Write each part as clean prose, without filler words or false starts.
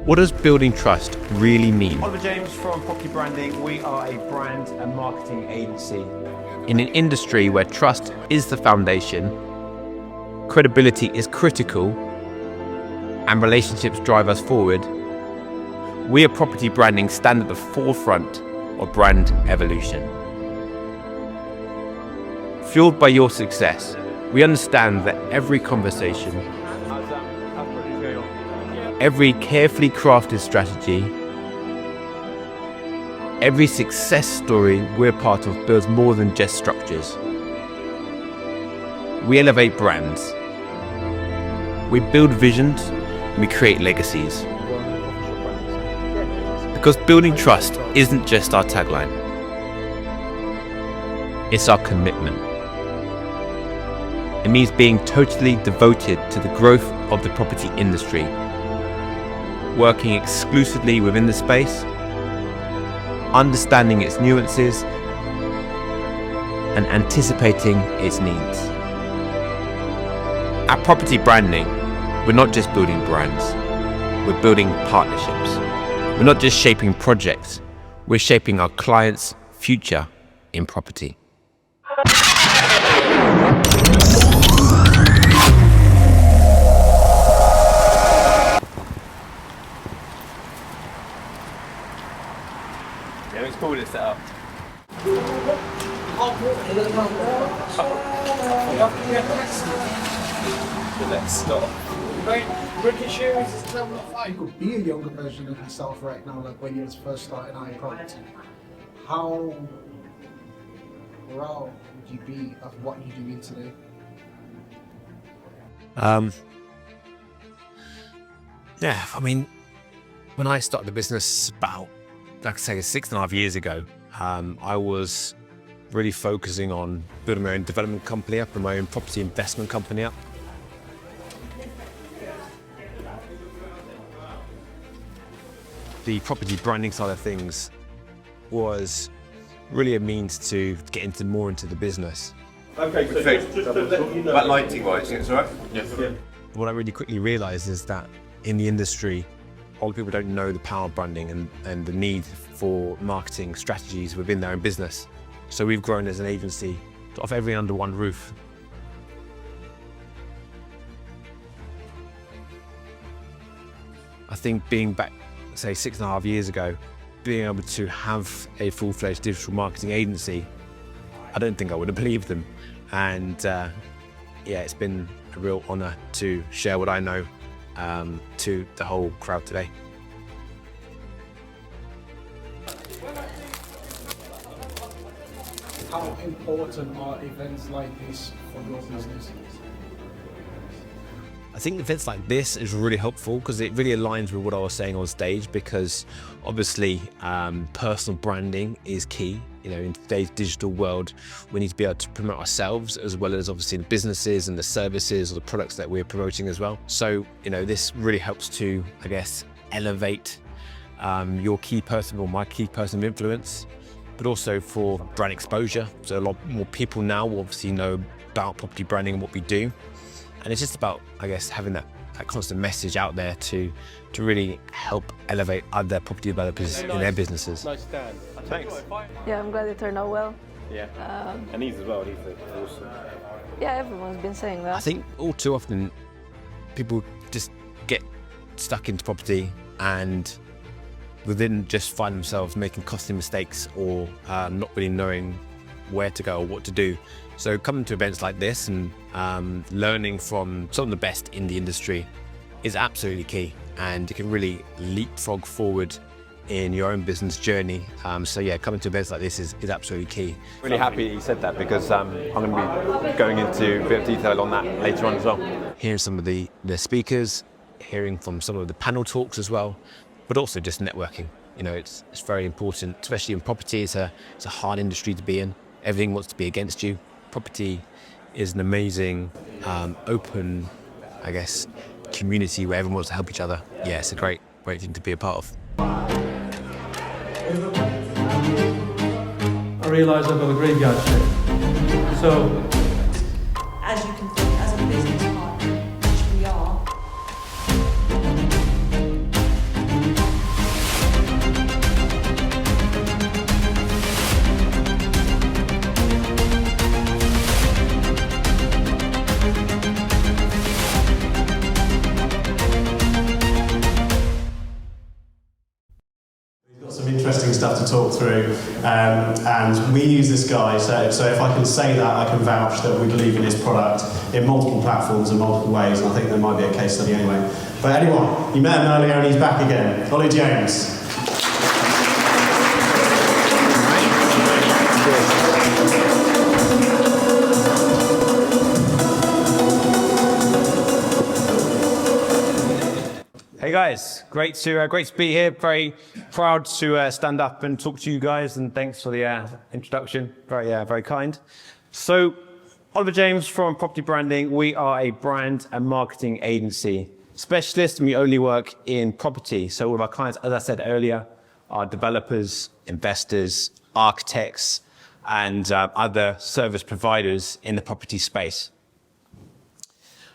What does building trust really mean? Oliver James from Property Branding. We are a brand and marketing agency. In an industry where trust is the foundation, credibility is critical, and relationships drive us forward, we at Property Branding stand at the forefront of brand evolution. Fueled by your success, we understand that every conversation, every carefully crafted strategy, every success story we're part of builds more than just structures. We elevate brands. We build visions, and we create legacies. Because building trust isn't just our tagline. It's our commitment. It means being totally devoted to the growth of the property industry, working exclusively within the space, understanding its nuances, and anticipating its needs. At Property Branding, we're not just building brands, we're building partnerships. We're not just shaping projects, we're shaping our clients' future in property. Yeah, let's pull this up. Let's stop. You could be a younger version of yourself right now, like when you was first starting out in property. How proud would you be of what you're doing today? Yeah, I mean, when I started the business about, like I say, 6.5 years ago, I was really focusing on building my own development company up and my own property investment company up. The property branding side of things was really a means to get more into the business. Okay, so just to let you know. That lighting wise, it's all right? Yeah. What I really quickly realised is that in the industry, a lot of people don't know the power of branding and the need for marketing strategies within their own business. So we've grown as an agency to offer everything under one roof. I think being back, say, 6.5 years ago, being able to have a full-fledged digital marketing agency, I don't think I would have believed them. And yeah, it's been a real honour to share what I know to the whole crowd today. How important are events like this for your business? I think events like this is really helpful because it really aligns with what I was saying on stage, because obviously personal branding is key. You know, in today's digital world, we need to be able to promote ourselves as well as obviously the businesses and the services or the products that we're promoting as well. So, you know, this really helps to, I guess, elevate your key person or my key person of influence, but also for brand exposure. So a lot more people now will obviously know about property branding and what we do. And it's just about, I guess, having that constant message out there to really help elevate other property developers in their businesses. Nice stand. Thanks. Yeah, I'm glad it turned out well. Yeah. And these as well, these are awesome. Yeah, everyone's been saying that. I think all too often people just get stuck into property and within just find themselves making costly mistakes or not really knowing where to go or what to do. So coming to events like this and learning from some of the best in the industry is absolutely key, and you can really leapfrog forward in your own business journey. So yeah, coming to events like this is absolutely key. Really happy you said that, because I'm going to be going into a bit of detail on that later on as well. Hearing some of the speakers, hearing from some of the panel talks as well, but also just networking. You know, it's very important, especially in property. It's a hard industry to be in. Everything wants to be against you. Property is an amazing, open, I guess, community where everyone wants to help each other. Yeah, it's a great thing to be a part of. I realise I've got a graveyard shift. So, as you can think, as a business partner, which we are, talk through. And we use this guy, so if I can say that, I can vouch that we believe in his product in multiple platforms in multiple ways, and I think there might be a case study anyway. But anyway, you met him earlier and he's back again. Ollie James. Hey guys, great to be here. Very proud to stand up and talk to you guys, and thanks for the introduction. Very kind. So, Oliver James from Property Branding. We are a brand and marketing agency specialist, and we only work in property. So all of our clients, as I said earlier, are developers, investors, architects, and other service providers in the property space.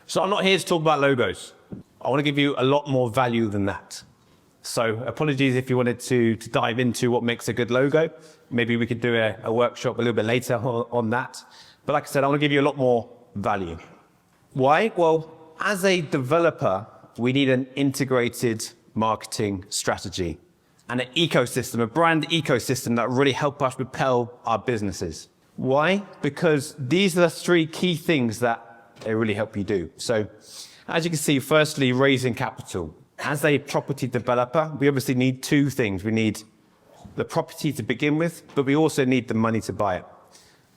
So I'm not here to talk about logos. I want to give you a lot more value than that. So apologies if you wanted to dive into what makes a good logo. Maybe we could do a workshop a little bit later on that. But like I said, I want to give you a lot more value. Why? Well, as a developer, we need an integrated marketing strategy and an ecosystem, a brand ecosystem that really help us propel our businesses. Why? Because these are the three key things that they really help you do. So as you can see, firstly, raising capital. As a property developer, we obviously need two things. We need the property to begin with, but we also need the money to buy it.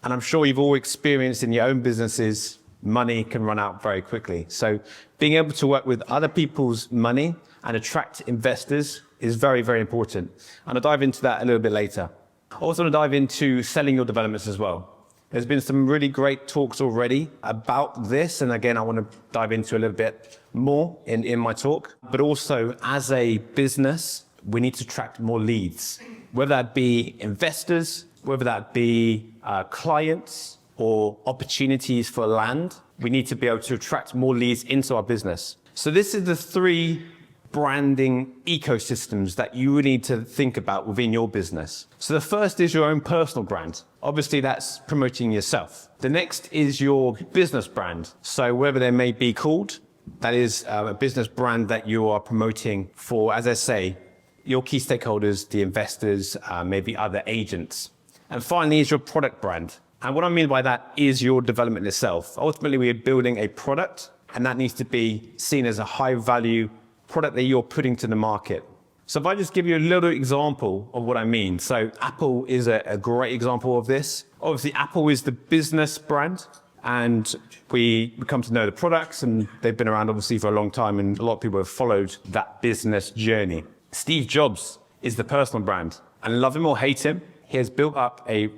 And I'm sure you've all experienced in your own businesses, money can run out very quickly. So being able to work with other people's money and attract investors is very, very important. And I'll dive into that a little bit later. I also want to dive into selling your developments as well. There's been some really great talks already about this. And again, I want to dive into a little bit more in my talk. But also, as a business, we need to attract more leads, whether that be investors, whether that be clients or opportunities for land. We need to be able to attract more leads into our business. So this is the three branding ecosystems that you need to think about within your business. So the first is your own personal brand. Obviously, that's promoting yourself. The next is your business brand. So whatever they may be called, that is a business brand that you are promoting for, as I say, your key stakeholders, the investors, maybe other agents. And finally is your product brand. And what I mean by that is your development itself. Ultimately, we are building a product, and that needs to be seen as a high value product that you're putting to the market. So if I just give you a little example of what I mean. So Apple is a great example of this. Obviously, Apple is the business brand, and we come to know the products, and they've been around obviously for a long time, and a lot of people have followed that business journey. Steve Jobs is the personal brand, and love him or hate him, he built up a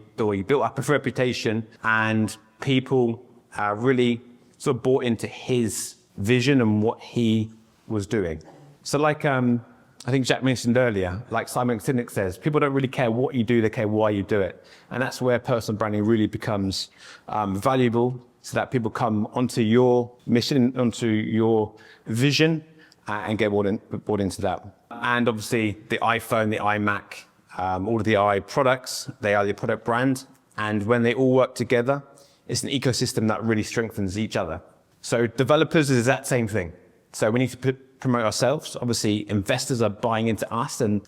reputation, and people really sort of bought into his vision and what he was doing. So like I think Jack mentioned earlier, like Simon Sinek says, people don't really care what you do, they care why you do it. And that's where personal branding really becomes valuable, so that people come onto your mission, onto your vision, and get bought into that. And obviously the iPhone, the iMac, all of the i products, they are the product brand. And when they all work together, it's an ecosystem that really strengthens each other. So developers is that same thing. So we need to promote ourselves. Obviously, investors are buying into us, and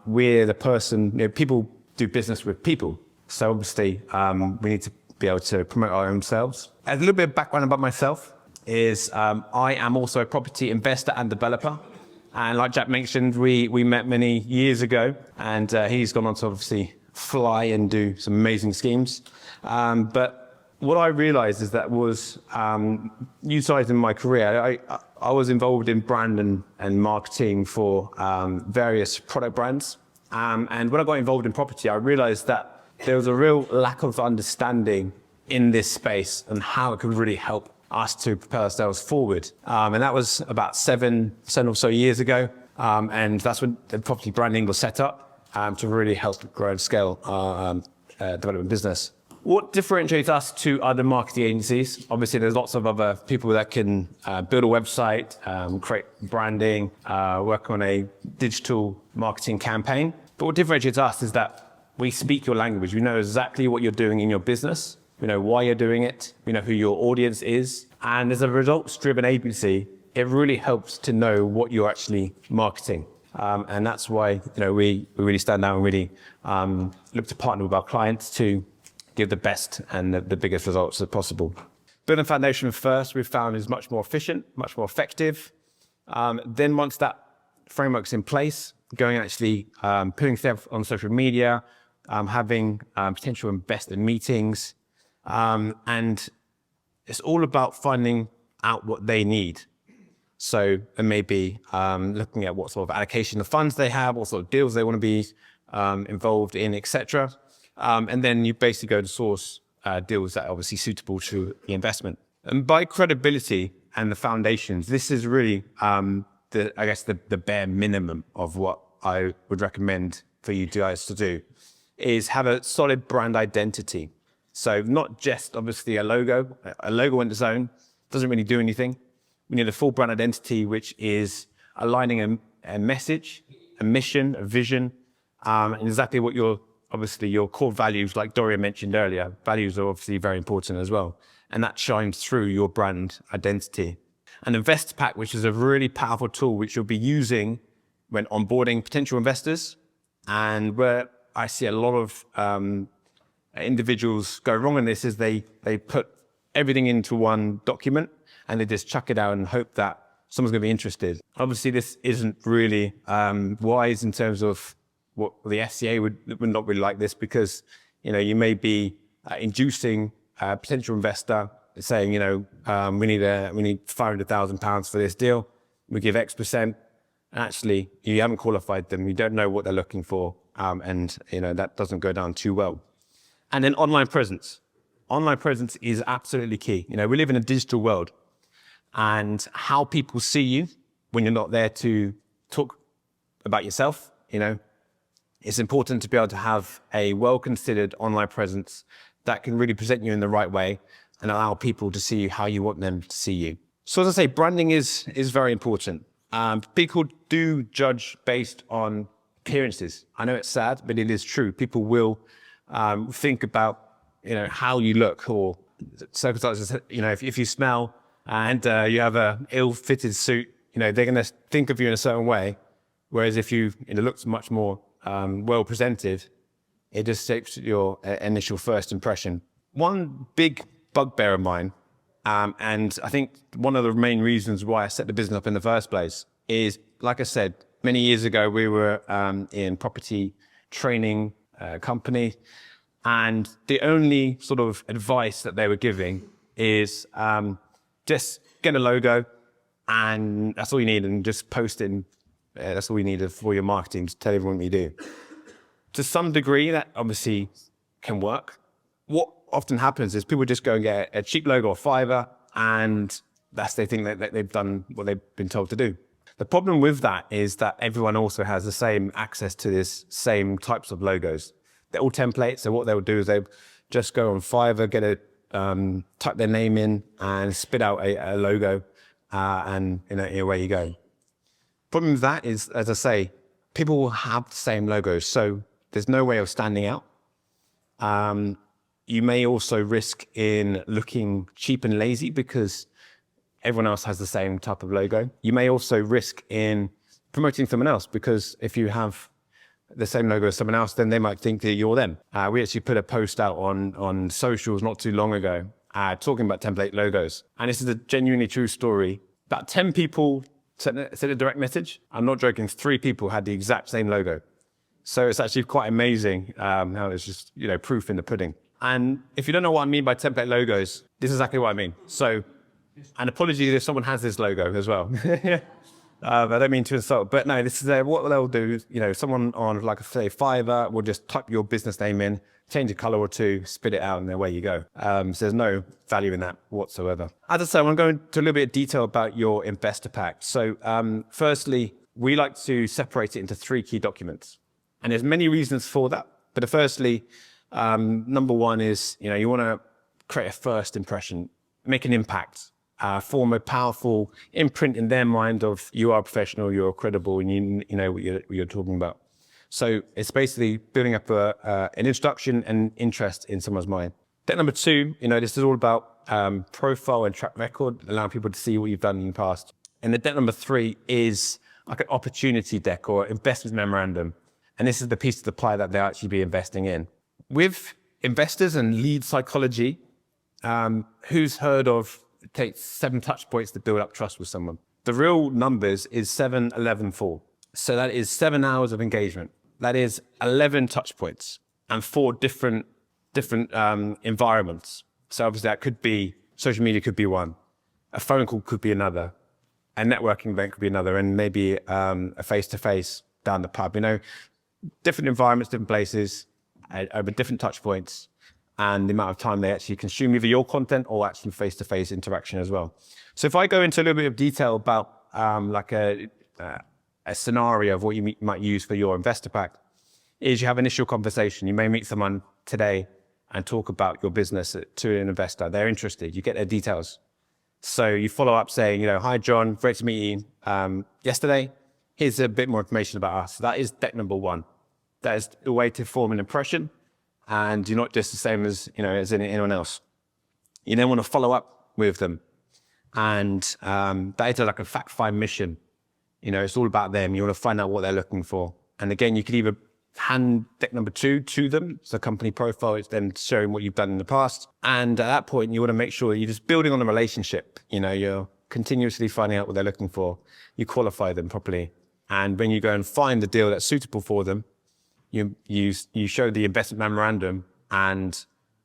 we're the person, people do business with people. So obviously, we need to be able to promote our own selves. A little bit of background about myself is I am also a property investor and developer. And like Jack mentioned, we met many years ago, and he's gone on to obviously fly and do some amazing schemes. But what I realized is that was utilized in my career. I was involved in brand and marketing for various product brands. And when I got involved in property, I realized that there was a real lack of understanding in this space and how it could really help us to propel ourselves forward. And that was about seven or so years ago. And that's when the property branding was set up to really help grow and scale our development business. What differentiates us to other marketing agencies? Obviously, there's lots of other people that can build a website, create branding, work on a digital marketing campaign. But what differentiates us is that we speak your language. We know exactly what you're doing in your business. We know why you're doing it. We know who your audience is. And as a results-driven agency, it really helps to know what you're actually marketing. And that's why, we really stand out and really look to partner with our clients to give the best and the biggest results as possible. Building a foundation first, we've found is much more efficient, much more effective. Then once that framework's in place, going actually putting stuff on social media, having potential investor meetings, and it's all about finding out what they need. So it may be looking at what sort of allocation of funds they have, what sort of deals they want to be involved in, etc. And then you basically go to source deals that are obviously suitable to the investment. And by credibility and the foundations, this is really, the bare minimum of what I would recommend for you guys to do, is have a solid brand identity. So not just obviously a logo. A logo on its own doesn't really do anything. We need a full brand identity, which is aligning a message, a mission, a vision, and exactly what your core values, like Doria mentioned earlier. Values are obviously very important as well. And that shines through your brand identity. An investor pack, which is a really powerful tool, which you'll be using when onboarding potential investors. And where I see a lot of individuals go wrong in this is they put everything into one document and they just chuck it out and hope that someone's going to be interested. Obviously, this isn't really wise in terms of what the FCA would not really like this, because you may be inducing a potential investor saying, we need £500,000 for this deal. We give X%. Actually, you haven't qualified them. You don't know what they're looking for, and that doesn't go down too well. And then online presence. Online presence is absolutely key. We live in a digital world, and how people see you when you're not there to talk about yourself, it's important to be able to have a well-considered online presence that can really present you in the right way and allow people to see you how you want them to see you. So as I say, branding is very important. People do judge based on appearances. I know it's sad, but it is true. People will think about how you look, or circumstances. If you smell and you have a ill-fitted suit, they're going to think of you in a certain way. Whereas if you looks much more well presented, it just shapes your initial first impression. One big bugbear of mine, and I think one of the main reasons why I set the business up in the first place, is, like I said, many years ago we were in property training company, and the only sort of advice that they were giving is just get a logo, and that's all you need, and just post it. That's all you need for your marketing, to tell everyone what you do. To some degree, that obviously can work. What often happens is people just go and get a cheap logo off Fiverr, and they think that they've done what they've been told to do. The problem with that is that everyone also has the same access to this same types of logos. They're all templates, so what they'll do is they'll just go on Fiverr, type their name in, and spit out a logo, and away you go. Problem with that is, as I say, people will have the same logos, so there's no way of standing out. You may also risk in looking cheap and lazy because everyone else has the same type of logo. You may also risk in promoting someone else, because if you have the same logo as someone else, then they might think that you're them. We actually put a post out on socials not too long ago talking about template logos. And this is a genuinely true story. About 10 people sent a direct message. I'm not joking, 3 people had the exact same logo. So it's actually quite amazing how it's just, proof in the pudding. And if you don't know what I mean by template logos, this is exactly what I mean. So, and apologies if someone has this logo as well. I don't mean to insult, but no, this is what they'll do is, someone on, like, say, Fiverr will just type your business name in, change a color or two, spit it out, and away you go. So there's no value in that whatsoever. As I say, I want to go into a little bit of detail about your investor pack. So firstly, we like to separate it into 3 key documents. And there's many reasons for that. But firstly, number one is, you want to create a first impression, make an impact, form a powerful imprint in their mind of you are professional, you're credible, and you know what you're talking about. So it's basically building up an introduction and interest in someone's mind. Step number 2, this is all about profile and track record, allowing people to see what you've done in the past. And the step number 3 is like an opportunity deck or investment memorandum. And this is the piece of the pie that they'll actually be investing in. With investors and lead psychology, who's heard of it takes 7 touch points to build up trust with someone? The real numbers is 7, 11, 4. So that is 7 hours of engagement. That is 11 touch points and 4 different environments. So obviously that could be, social media could be one, a phone call could be another, a networking event could be another, and maybe a face-to-face down the pub. You know, different environments, different places, over different touch points, and the amount of time they actually consume either your content or actually face-to-face interaction as well. So if I go into a little bit of detail about like a scenario of what you might use for your investor pack, is you have initial conversation. You may meet someone today and talk about your business to an investor. They're interested, you get their details. So you follow up saying, you know, hi John, great to meet you yesterday. Here's a bit more information about us. That is deck number 1. That is a way to form an impression, and you're not just the same as, you know, as anyone else. You then want to follow up with them, and that is like a fact-find mission. You know, it's all about them. You want to find out what they're looking for. And again, you could either hand deck number 2 to them. It's a company profile. It's them showing what you've done in the past. And at that point, you want to make sure you're just building on a relationship. You know, you're continuously finding out what they're looking for. You qualify them properly. And when you go and find the deal that's suitable for them, you show the investment memorandum, and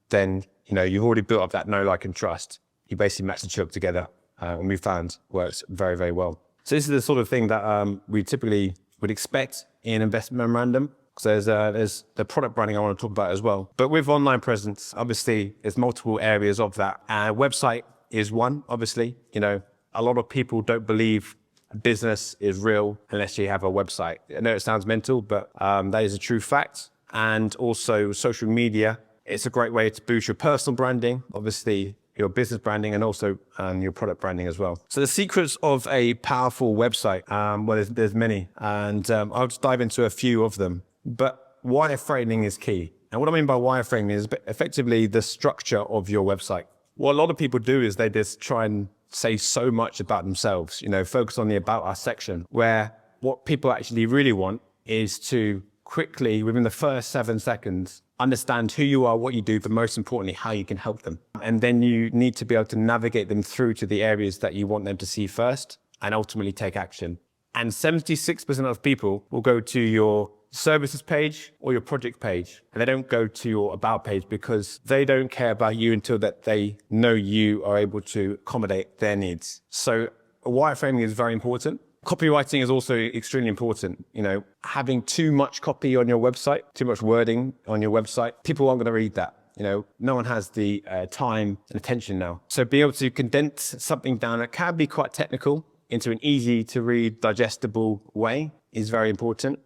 then, you know, you've already built up that know, like, and trust. You basically match the two up together, and we found works very, very well. So this is the sort of thing that we typically would expect in investment memorandum. So there's the product branding I want to talk about as well. But with online presence, obviously, there's multiple areas of that. Website is one, obviously. You know, a lot of people don't believe business is real unless you have a website. I know it sounds mental, but that is a true fact. And also social media, it's a great way to boost your personal branding, obviously your business branding, and also your product branding as well. So the secrets of a powerful website, well, there's many, and I'll just dive into a few of them. But wireframing is key. And what I mean by wireframing is effectively the structure of your website. What a lot of people do is they just try and say so much about themselves, you know, focus on the About Us section, where what people actually really want is to quickly, within the first 7 seconds, understand who you are, what you do, but most importantly, how you can help them. And then you need to be able to navigate them through to the areas that you want them to see first and ultimately take action. And 76% of people will go to your services page or your project page, and they don't go to your about page because they don't care about you until that they know you are able to accommodate their needs. So wireframing is very important. Copywriting is also extremely important. You know, having too much copy on your website, too much wording on your website, people aren't going to read that. You know, no one has the time and attention now. So being able to condense something down that can be quite technical into an easy to read, digestible way is very important.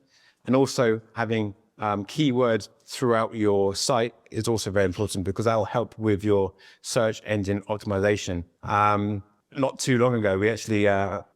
And also having keywords throughout your site is also very important, because that will help with your search engine optimization. Not too long ago, we actually,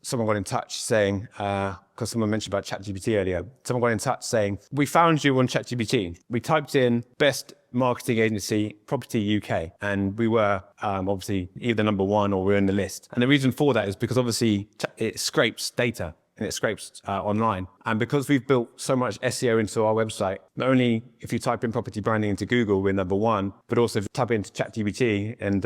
someone got in touch saying, because someone mentioned about ChatGPT earlier, someone got in touch saying, we found you on ChatGPT. We typed in best marketing agency, property UK, and we were obviously either number 1 or we're in the list. And the reason for that is because obviously it scrapes data, and it scrapes online. And because we've built so much SEO into our website, not only if you type in property branding into Google, we're number 1, but also if you type into ChatGPT and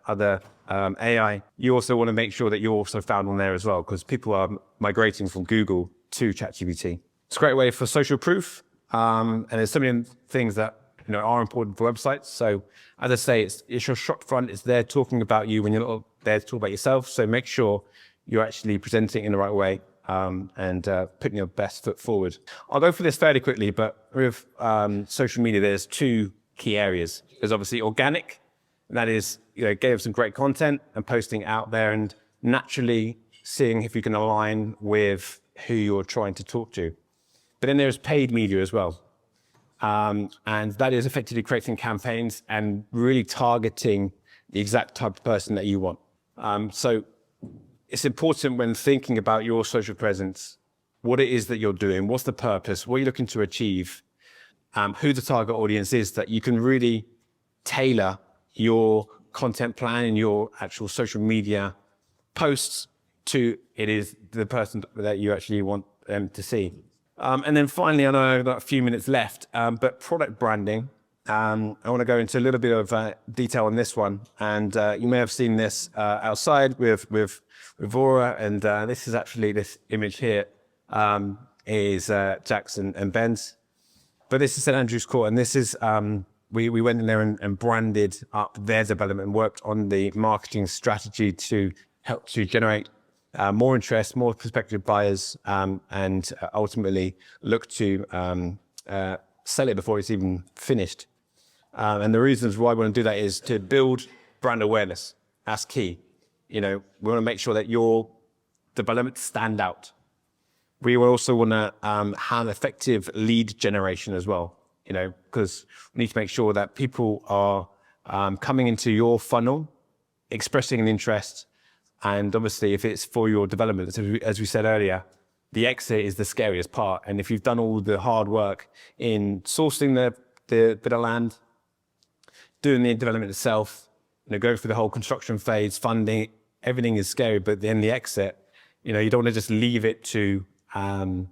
other AI, you also want to make sure that you're also found on there as well, because people are migrating from Google to ChatGPT. It's a great way for social proof, and there's so many things that, you know, are important for websites. So as I say, it's your shop front. It's there talking about you when you're not there to talk about yourself. So make sure you're actually presenting in the right way, and putting your best foot forward. I'll go through this fairly quickly, but with social media, there's 2 key areas. There's obviously organic, and that is, you know, getting some great content and posting out there and naturally seeing if you can align with who you're trying to talk to. But then there's paid media as well. And that is effectively creating campaigns and really targeting the exact type of person that you want. So it's important when thinking about your social presence, what it is that you're doing, what's the purpose, what you're looking to achieve, who the target audience is, that you can really tailor your content plan and your actual social media posts 2, it is the person that you actually want them to see. And then finally, I know I've got a few minutes left, but product branding. I want to go into a little bit of detail on this one. And you may have seen this outside with Vora. And this is actually, this image here is Jackson and Ben's. But this is St Andrew's Court. And this is, we went in there and branded up their development and worked on the marketing strategy to help to generate more interest, more prospective buyers, and ultimately look to sell it before it's even finished. And the reasons why we want to do that is to build brand awareness. That's key. You know, we want to make sure that your developments stand out. We also want to have effective lead generation as well, you know, because we need to make sure that people are coming into your funnel, expressing an interest. And obviously, if it's for your development, as we said earlier, the exit is the scariest part. And if you've done all the hard work in sourcing the bit of land, doing the development itself, you know, going through the whole construction phase, funding, everything is scary. But then the exit, you know, you don't want to just leave it to an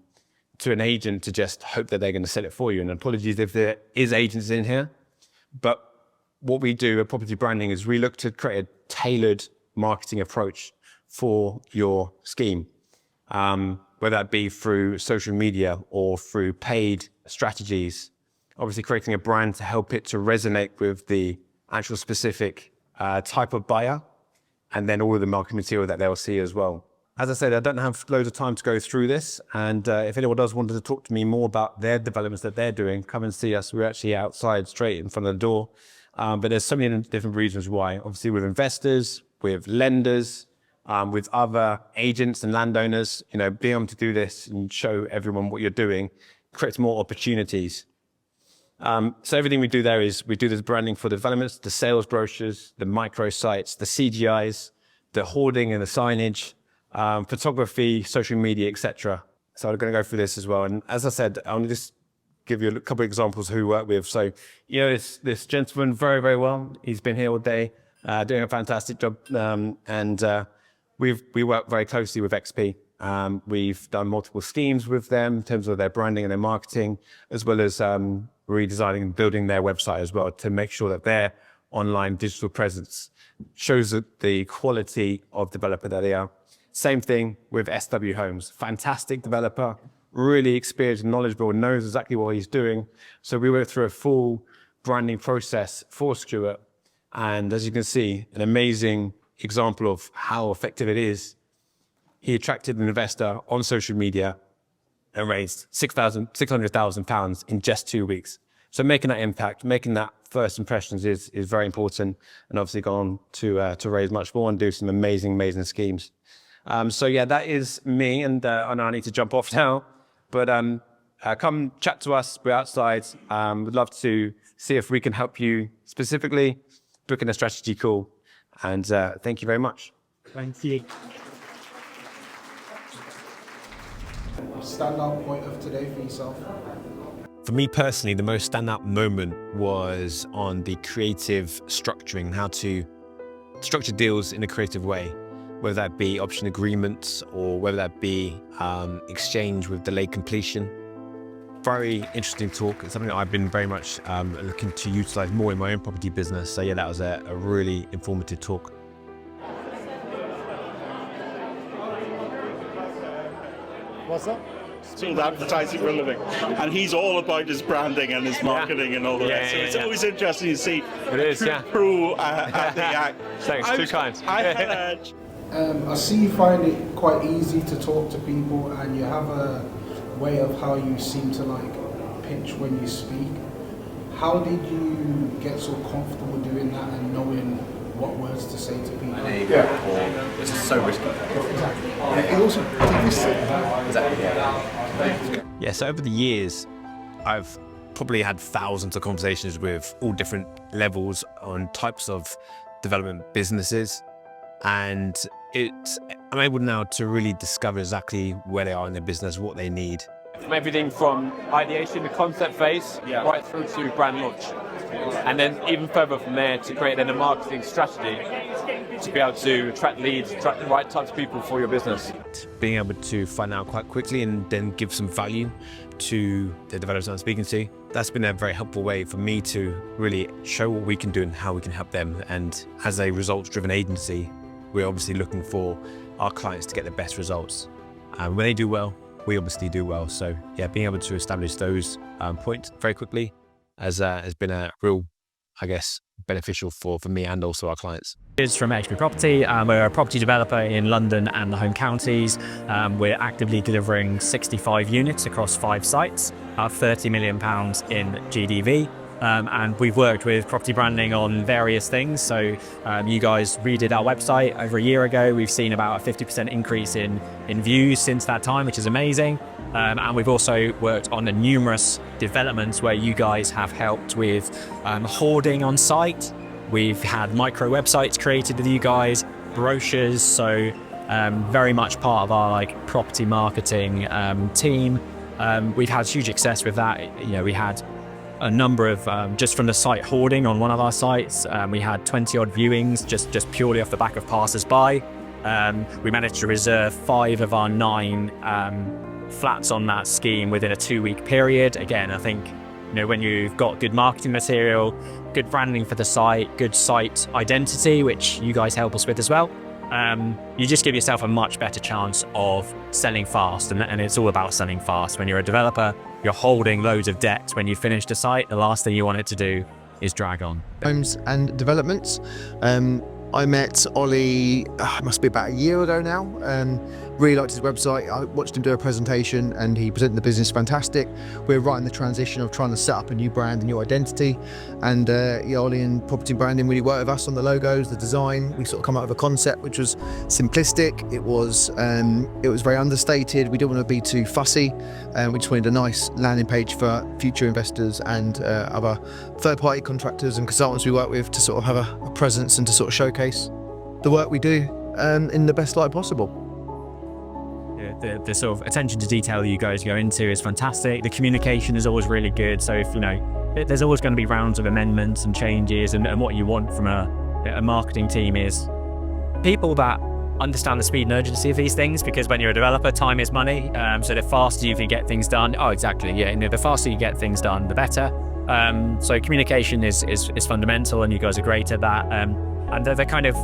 agent to just hope that they're going to sell it for you. And apologies if there is agents in here, but what we do at property branding is we look to create a tailored marketing approach for your scheme, whether that be through social media or through paid strategies, obviously creating a brand to help it to resonate with the actual specific type of buyer, and then all of the marketing material that they'll see as well. As I said, I don't have loads of time to go through this, and if anyone does want to talk to me more about their developments that they're doing, come and see us. We're actually outside straight in front of the door, but there's so many different reasons why. Obviously with investors, with lenders, with other agents and landowners, you know, being able to do this and show everyone what you're doing creates more opportunities. So everything we do there is we do this branding for developments, the sales brochures, the micro sites, the CGIs, the hoarding and the signage, photography, social media, etc. So I'm going to go through this as well. And as I said, I want to just give you a couple of examples of who we work with. So, you know, this gentleman very, very well. He's been here all day, doing a fantastic job. We work very closely with XP. We've done multiple schemes with them in terms of their branding and their marketing, as well as redesigning and building their website as well to make sure that their online digital presence shows the quality of developer that they are. Same thing with SW Homes. Fantastic developer, really experienced and knowledgeable, knows exactly what he's doing. So we went through a full branding process for Stuart. And as you can see, an amazing example of how effective it is. He attracted an investor on social media and raised £600,000 in just 2 weeks. So making that impact, making that first impressions is very important, and obviously gone on to raise much more and do some amazing schemes. So yeah, that is me, and I know I need to jump off now, but come chat to us. We're outside. We'd love to see if we can help you specifically, booking a strategy call, and thank you very much. Thank you. Standout point of today for yourself? For me personally, the most standout moment was on the creative structuring, how to structure deals in a creative way, whether that be option agreements or whether that be exchange with delayed completion. Very interesting talk. It's something that I've been very much looking to utilize more in my own property business. So yeah, that was a really informative talk. What's that? Still advertising for a living, and he's all about his branding and his marketing and all the rest. So it's always interesting to see crew at the act. Thanks, too kind. I see you find it quite easy to talk to people, and you have a way of how you seem to like pitch when you speak. How did you get so comfortable doing that and knowing what words to say to people? Or it's just so risky. Exactly. It also Yeah, so over the years, I've probably had thousands of conversations with all different levels on types of development businesses. And I'm able now to really discover exactly where they are in their business, what they need. From everything from ideation, the concept phase, right through to brand launch. And then even further from there to create then a marketing strategy to be able to attract leads, attract the right types of people for your business. Being able to find out quite quickly and then give some value to the developers I'm speaking to, that's been a very helpful way for me to really show what we can do and how we can help them. And as a results-driven agency, we're obviously looking for our clients to get the best results. And when they do well, we obviously do well. So yeah, being able to establish those points very quickly has been a real, I guess, beneficial for me and also our clients. It's from XP Property. We're a property developer in London and the home counties. We're actively delivering 65 units across 5 sites, £30 million in GDV. And we've worked with property branding on various things. So you guys redid our website over a year ago. We've seen about a 50% increase in views since that time, which is amazing. And we've also worked on numerous developments where you guys have helped with hoarding on site. We've had micro websites created with you guys, brochures. So very much part of our property marketing team. We've had huge success with that. We had a number of, just from the site hoarding on one of our sites, we had 20 odd viewings just purely off the back of passers-by. We managed to reserve 5 of our 9 flats on that scheme within a 2-week period. Again, I think, when you've got good marketing material, good branding for the site, good site identity, which you guys help us with as well, you just give yourself a much better chance of selling fast. And it's all about selling fast. When you're a developer, you're holding loads of debt. When you finish the site, the last thing you want it to do is drag on. Homes and developments. I met Ollie, it must be about a year ago now. Really liked his website. I watched him do a presentation and he presented the business fantastic. We're right in the transition of trying to set up a new brand, a new identity. And Ollie and Property Branding really worked with us on the logos, the design. We sort of come up with a concept which was simplistic. It was very understated. We didn't want to be too fussy. We just wanted a nice landing page for future investors and other third-party contractors and consultants we work with to sort of have a presence and to sort of showcase the work we do in the best light possible. The sort of attention to detail you guys go into is fantastic. The communication is always really good. So if there's always going to be rounds of amendments and changes, and what you want from a marketing team is people that understand the speed and urgency of these things, because when you're a developer, time is money. So the faster you can get things done, the faster you get things done, the better. So communication is fundamental, and you guys are great at that. And the kind of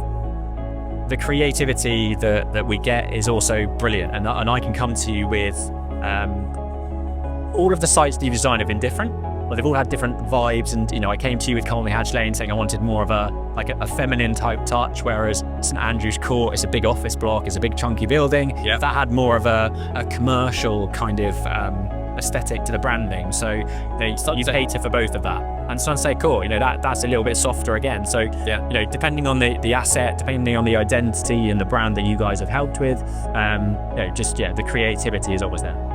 the creativity that we get is also brilliant, and I can come to you with all of the sites that you designed have been different, but they've all had different vibes. And I came to you with Colney Hatch Lane saying I wanted more of a feminine type touch, whereas St Andrew's Court is a big office block, it's a big chunky building. Yeah. That had more of a commercial kind of aesthetic to the branding. So you cater for both of that. And so I say, cool, that's a little bit softer again. So depending on the asset, depending on the identity and the brand that you guys have helped with, the creativity is always there.